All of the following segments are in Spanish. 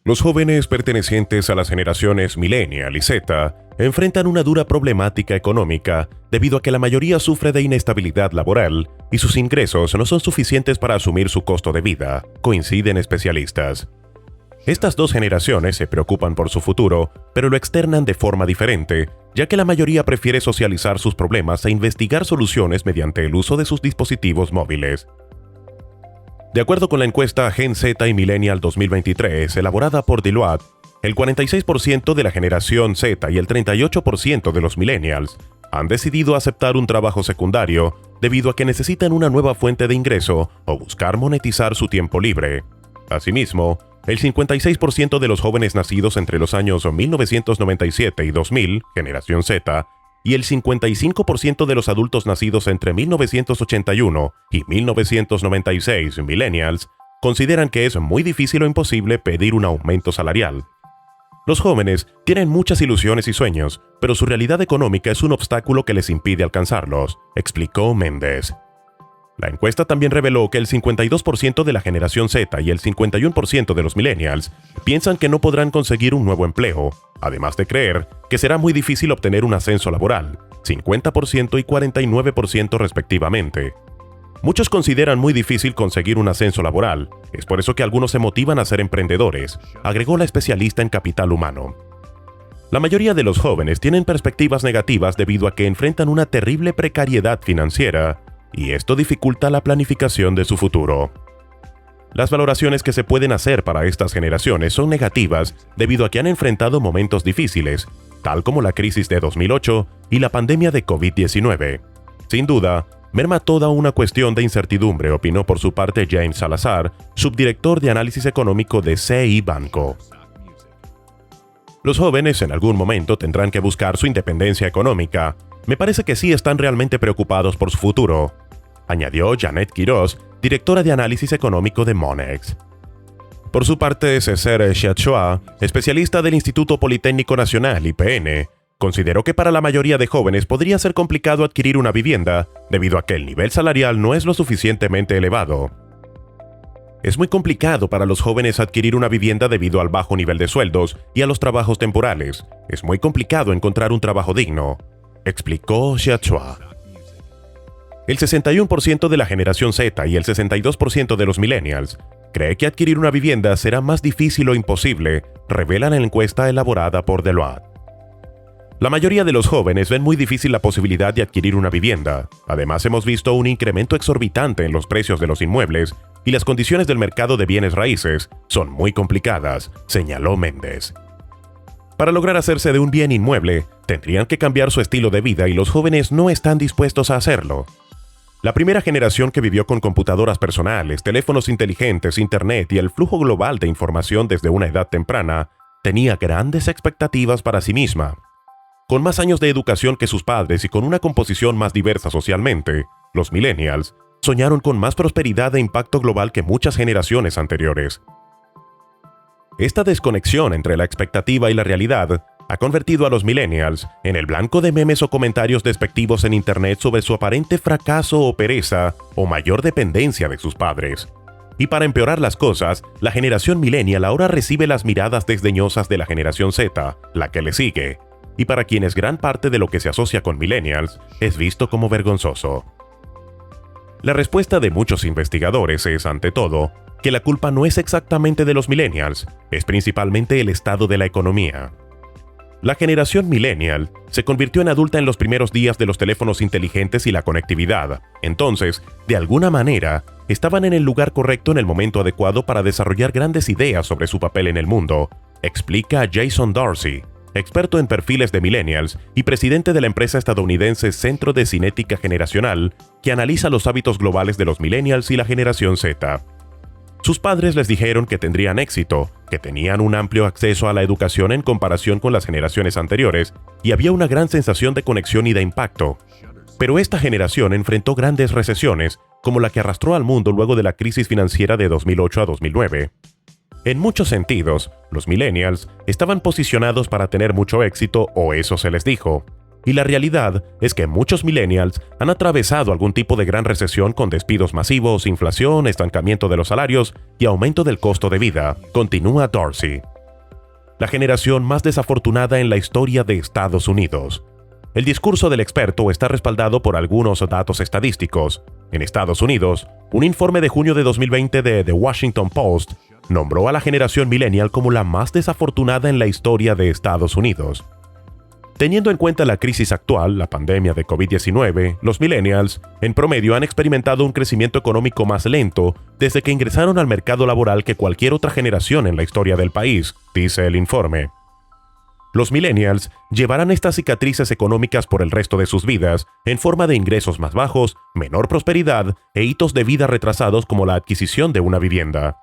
Los jóvenes pertenecientes a las generaciones Millennial y Z enfrentan una dura problemática económica debido a que la mayoría sufre de inestabilidad laboral y sus ingresos no son suficientes para asumir su costo de vida, coinciden especialistas. Estas dos generaciones se preocupan por su futuro, pero lo externan de forma diferente, ya que la mayoría prefiere socializar sus problemas e investigar soluciones mediante el uso de sus dispositivos móviles. De acuerdo con la encuesta Gen Z y Millennial 2023, elaborada por Deloitte, el 46% de la generación Z y el 38% de los millennials han decidido aceptar un trabajo secundario debido a que necesitan una nueva fuente de ingreso o buscar monetizar su tiempo libre. Asimismo, el 56% de los jóvenes nacidos entre los años 1997 y 2000, generación Z, y el 55% de los adultos nacidos entre 1981 y 1996, millennials, consideran que es muy difícil o imposible pedir un aumento salarial. Los jóvenes tienen muchas ilusiones y sueños, pero su realidad económica es un obstáculo que les impide alcanzarlos, explicó Méndez. La encuesta también reveló que el 52% de la generación Z y el 51% de los millennials piensan que no podrán conseguir un nuevo empleo, además de creer que será muy difícil obtener un ascenso laboral, 50% y 49% respectivamente. Muchos consideran muy difícil conseguir un ascenso laboral, es por eso que algunos se motivan a ser emprendedores, agregó la especialista en capital humano. La mayoría de los jóvenes tienen perspectivas negativas debido a que enfrentan una terrible precariedad financiera, y esto dificulta la planificación de su futuro. Las valoraciones que se pueden hacer para estas generaciones son negativas debido a que han enfrentado momentos difíciles, tal como la crisis de 2008 y la pandemia de COVID-19. Sin duda, merma toda una cuestión de incertidumbre, opinó por su parte James Salazar, subdirector de análisis económico de CI Banco. Los jóvenes en algún momento tendrán que buscar su independencia económica. Me parece que sí están realmente preocupados por su futuro, añadió Janet Quiroz, directora de análisis económico de Monex. Por su parte, César Chiachoa, especialista del Instituto Politécnico Nacional, IPN, consideró que para la mayoría de jóvenes podría ser complicado adquirir una vivienda debido a que el nivel salarial no es lo suficientemente elevado. Es muy complicado para los jóvenes adquirir una vivienda debido al bajo nivel de sueldos y a los trabajos temporales. Es muy complicado encontrar un trabajo digno, explicó Chiachoa. El 61% de la generación Z y el 62% de los millennials cree que adquirir una vivienda será más difícil o imposible, revelan en la encuesta elaborada por Deloitte. La mayoría de los jóvenes ven muy difícil la posibilidad de adquirir una vivienda. Además, hemos visto un incremento exorbitante en los precios de los inmuebles y las condiciones del mercado de bienes raíces son muy complicadas, señaló Méndez. Para lograr hacerse de un bien inmueble, tendrían que cambiar su estilo de vida y los jóvenes no están dispuestos a hacerlo. La primera generación que vivió con computadoras personales, teléfonos inteligentes, internet y el flujo global de información desde una edad temprana, tenía grandes expectativas para sí misma. Con más años de educación que sus padres y con una composición más diversa socialmente, los millennials soñaron con más prosperidad e impacto global que muchas generaciones anteriores. Esta desconexión entre la expectativa y la realidad ha convertido a los millennials en el blanco de memes o comentarios despectivos en Internet sobre su aparente fracaso o pereza o mayor dependencia de sus padres. Y para empeorar las cosas, la generación millennial ahora recibe las miradas desdeñosas de la generación Z, la que le sigue, y para quienes gran parte de lo que se asocia con millennials es visto como vergonzoso. La respuesta de muchos investigadores es, ante todo, que la culpa no es exactamente de los millennials, es principalmente el estado de la economía. La generación millennial se convirtió en adulta en los primeros días de los teléfonos inteligentes y la conectividad. Entonces, de alguna manera, estaban en el lugar correcto en el momento adecuado para desarrollar grandes ideas sobre su papel en el mundo, explica Jason Dorsey, experto en perfiles de millennials y presidente de la empresa estadounidense Centro de Cinética Generacional, que analiza los hábitos globales de los millennials y la generación Z. Sus padres les dijeron que tendrían éxito, que tenían un amplio acceso a la educación en comparación con las generaciones anteriores, y había una gran sensación de conexión y de impacto. Pero esta generación enfrentó grandes recesiones, como la que arrastró al mundo luego de la crisis financiera de 2008 a 2009. En muchos sentidos, los millennials estaban posicionados para tener mucho éxito, o eso se les dijo. Y la realidad es que muchos millennials han atravesado algún tipo de gran recesión con despidos masivos, inflación, estancamiento de los salarios y aumento del costo de vida, continúa Dorsey. la generación más desafortunada en la historia de Estados Unidos. El discurso del experto está respaldado por algunos datos estadísticos. En Estados Unidos, un informe de junio de 2020 de The Washington Post nombró a la generación millennial como la más desafortunada en la historia de Estados Unidos. Teniendo en cuenta la crisis actual, la pandemia de COVID-19, los millennials, en promedio, han experimentado un crecimiento económico más lento desde que ingresaron al mercado laboral que cualquier otra generación en la historia del país, dice el informe. Los millennials llevarán estas cicatrices económicas por el resto de sus vidas, en forma de ingresos más bajos, menor prosperidad e hitos de vida retrasados como la adquisición de una vivienda.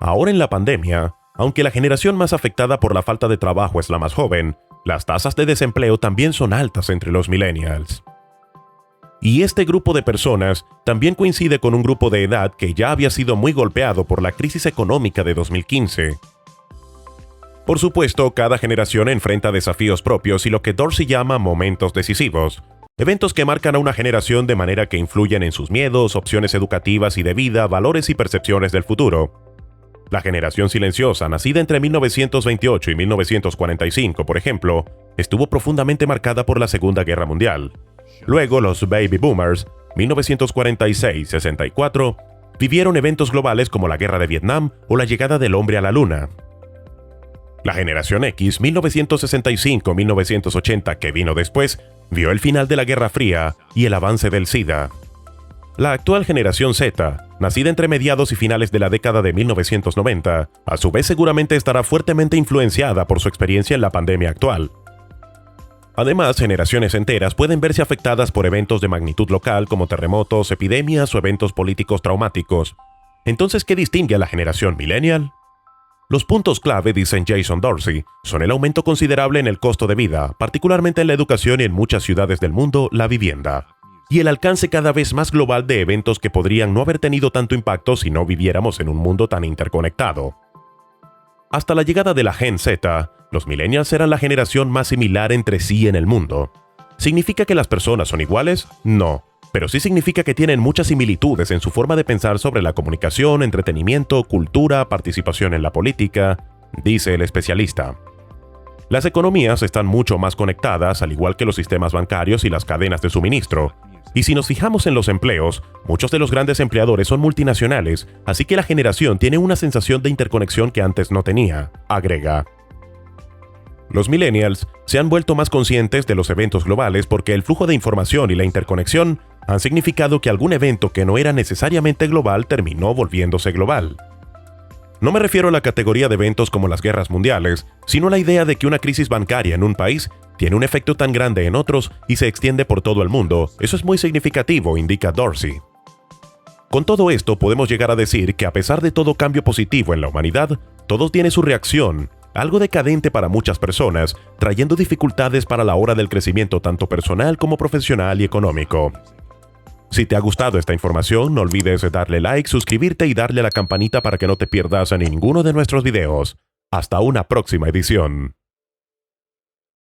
Ahora en la pandemia, aunque la generación más afectada por la falta de trabajo es la más joven, las tasas de desempleo también son altas entre los millennials. Y este grupo de personas también coincide con un grupo de edad que ya había sido muy golpeado por la crisis económica de 2015. Por supuesto, cada generación enfrenta desafíos propios y lo que Dorsey llama momentos decisivos, eventos que marcan a una generación de manera que influyen en sus miedos, opciones educativas y de vida, valores y percepciones del futuro. La generación silenciosa, nacida entre 1928 y 1945, por ejemplo, estuvo profundamente marcada por la Segunda Guerra Mundial. Luego, los Baby Boomers, 1946-64, vivieron eventos globales como la Guerra de Vietnam o la llegada del hombre a la Luna. La generación X, 1965-1980, que vino después, vio el final de la Guerra Fría y el avance del SIDA. La actual generación Z, nacida entre mediados y finales de la década de 1990, a su vez seguramente estará fuertemente influenciada por su experiencia en la pandemia actual. Además, generaciones enteras pueden verse afectadas por eventos de magnitud local como terremotos, epidemias o eventos políticos traumáticos. Entonces, ¿qué distingue a la generación millennial? Los puntos clave, dicen Jason Dorsey, son el aumento considerable en el costo de vida, particularmente en la educación y en muchas ciudades del mundo, la vivienda, y el alcance cada vez más global de eventos que podrían no haber tenido tanto impacto si no viviéramos en un mundo tan interconectado. Hasta la llegada de la Gen Z, los millennials eran la generación más similar entre sí en el mundo. ¿Significa que las personas son iguales? No, pero sí significa que tienen muchas similitudes en su forma de pensar sobre la comunicación, entretenimiento, cultura, participación en la política, dice el especialista. Las economías están mucho más conectadas, al igual que los sistemas bancarios y las cadenas de suministro. Y si nos fijamos en los empleos, muchos de los grandes empleadores son multinacionales, así que la generación tiene una sensación de interconexión que antes no tenía, agrega. Los millennials se han vuelto más conscientes de los eventos globales porque el flujo de información y la interconexión han significado que algún evento que no era necesariamente global terminó volviéndose global. No me refiero a la categoría de eventos como las guerras mundiales, sino a la idea de que una crisis bancaria en un país tiene un efecto tan grande en otros y se extiende por todo el mundo. Eso es muy significativo, indica Dorsey. Con todo esto, podemos llegar a decir que a pesar de todo cambio positivo en la humanidad, todo tiene su reacción, algo decadente para muchas personas, trayendo dificultades para la hora del crecimiento tanto personal como profesional y económico. Si te ha gustado esta información, no olvides darle like, suscribirte y darle a la campanita para que no te pierdas a ninguno de nuestros videos. Hasta una próxima edición.